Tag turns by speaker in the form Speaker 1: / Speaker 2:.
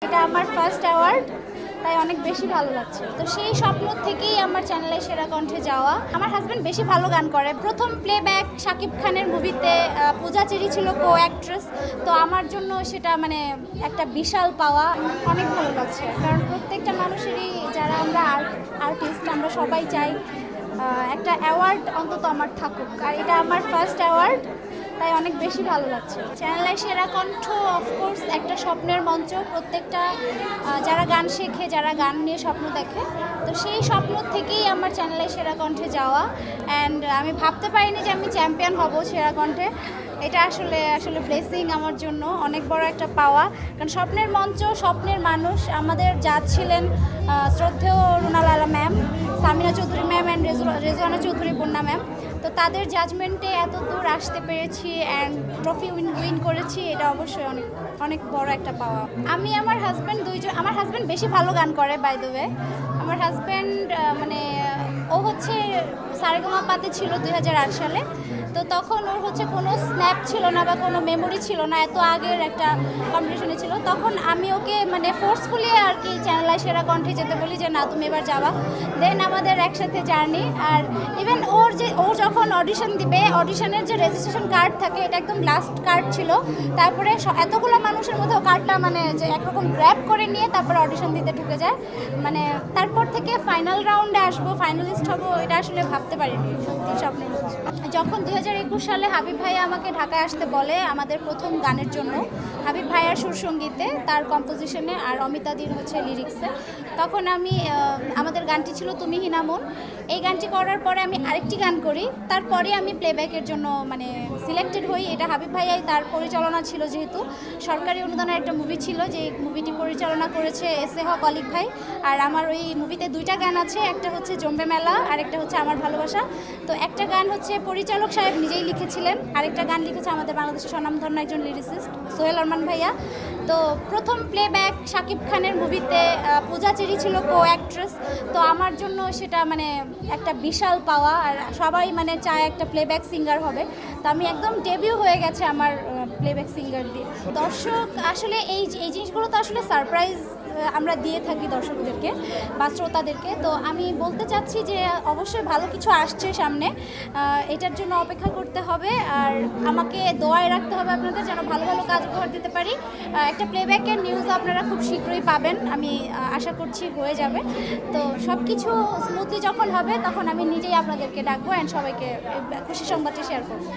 Speaker 1: এটা আমার first award, তাই অনেক বেশি ভালো লাগছে। তো সেই স্বপ্ন থেকেই আমার চ্যানেলে সেরা কণ্ঠে যাওয়া। আমার হাজব্যান্ড বেশি ভালো গান করে। প্রথম প্লেব্যাক শাকিব খানের মুভিতে পূজা চেরি ছিল কো অ্যাক্ট্রেস। তো আমার জন্য সেটা একটা বিশাল পাওয়া। অনেক ভালো লাগছে, কারণ প্রত্যেকটা মানুষেরই, যারা আমরা আর্টিস্ট, আমরা সবাই চাই একটা অ্যাওয়ার্ড অন্তত আমার থাকুক, আর এটা আমার ফার্স্ট অ্যাওয়ার্ড, তাই অনেক বেশি ভালো লাগছে। চ্যানেলে সেরা কণ্ঠ অফকোর্স একটা স্বপ্নের মঞ্চ। প্রত্যেকটা যারা গান শেখে, যারা গান নিয়ে স্বপ্ন দেখে, তো সেই স্বপ্ন থেকেই আমার চ্যানেলে সেরা কণ্ঠে যাওয়া। অ্যান্ড আমি ভাবতে পারিনি যে আমি চ্যাম্পিয়ন হব সেরা কণ্ঠে। এটা আসলে ব্লেসিং আমার জন্য, অনেক বড় একটা পাওয়া। কারণ স্বপ্নের মঞ্চ, স্বপ্নের মানুষ। আমাদের জাজ ছিলেন শ্রদ্ধেয় রুনাল আলা ma'am, Samina Chowdhury ma'am and Rezwana Chowdhury বন্যা ম্যাম। তো তাদের জাজমেন্টে এত দূর আসতে পেরেছি অ্যান্ড ট্রফি উইন করেছি, এটা অবশ্যই অনেক অনেক বড় একটা পাওয়া। আমি আমার হাজব্যান্ড বেশি ভালো গান করে, বাই দ্য ওয়ে। আমার হাজব্যান্ড ও হচ্ছে সারেগামাপাতে ছিল 2008 সালে। তো তখন ওর কোনো স্ন্যাপ ছিল না বা কোনো মেমোরি ছিল না, এত আগের একটা কম্পিটিশনে ছিল। তখন আমি ওকে ফোর্সফুলি আর কি চ্যানেলে সেরা কণ্ঠে যেতে বলি যে না, তুমি এবার যাবা। দেন আমাদের একসাথে জার্নি। আর ইভেন ও যখন অডিশন দিবে, অডিশনের যে রেজিস্ট্রেশন কার্ড থাকে, এটা একদম লাস্ট কার্ড ছিল। তারপরে এতগুলো মানুষের মধ্যে কার্ডটা যে একরকম গ্র্যাব করে নিয়ে তারপরে অডিশন দিতে ঢুকে যায়। তারপর থেকে ফাইনাল রাউন্ডে আসবো, ফাইনালিস্ট হবো, এটা আসলে ভাবতে পারিনি, সত্যি স্বপ্নের মধ্যে। যখন 2021 সালে হাবিব ভাইয়া আমাকে ঢাকায় আসতে বলে আমাদের প্রথম গানের জন্য, হাবিব ভাইয়ার সুরসঙ্গীতে, তার কম্পোজিশনে, আর অমিতাদির লিরিক্সে, তখন আমাদের গানটি ছিল তুমি হিনা মন। এই গানটি করার পরে আমি আরেকটি গান করি, তারপরে আমি প্লেব্যাকের জন্য সিলেক্টেড হই। এটা হাবিব ভাইয়াই, তার পরিচালনা ছিল, যেহেতু সরকারি অনুদানের একটা মুভি ছিল, যে মুভিটি পরিচালনা করেছে এসে হক অলিক ভাই। আর আমার ওই মুভিতে দুইটা গান আছে, একটা হচ্ছে জম্বে মেলা, আর একটা হচ্ছে আমার ভালোবাসা। তো একটা গান পরিচালক সাহেব নিজেই লিখেছিলেন, আরেকটা গান লিখেছে আমাদের বাংলাদেশের স্বনামধন্য একজন লিরিসিস্ট সোহেল আরমান ভাইয়া। তো প্রথম প্লেব্যাক শাকিব খানের মুভিতে পূজা চেরি ছিল কো অ্যাক্ট্রেস। তো আমার জন্য সেটা একটা বিশাল পাওয়া। আর সবাই চায় একটা প্লেব্যাক সিঙ্গার হবে। তো আমি একদম ডেবিউ হয়ে গেছে আমার প্লেব্যাক সিঙ্গার দিয়ে। দর্শক আসলে এই জিনিসগুলো তো আসলে সারপ্রাইজ আমরা দিয়ে থাকি দর্শকদেরকে বা শ্রোতাদেরকে। তো আমি বলতে চাচ্ছি যে অবশ্যই ভালো কিছু আসছে সামনে, এটার জন্য অপেক্ষা করতে হবে। আর আমাকে দোয়ায় রাখতে হবে আপনাদের, যেন ভালো ভালো কাজ উপহার দিতে পারি। একটা প্লেব্যাকের নিউজ আপনারা খুব শীঘ্রই পাবেন, আমি আশা করছি হয়ে যাবে। তো সব কিছু স্মুথলি যখন হবে, তখন আমি নিজেই আপনাদেরকে ডাকবো অ্যান্ড সবাইকে খুশি সংবাদটি শেয়ার করবো।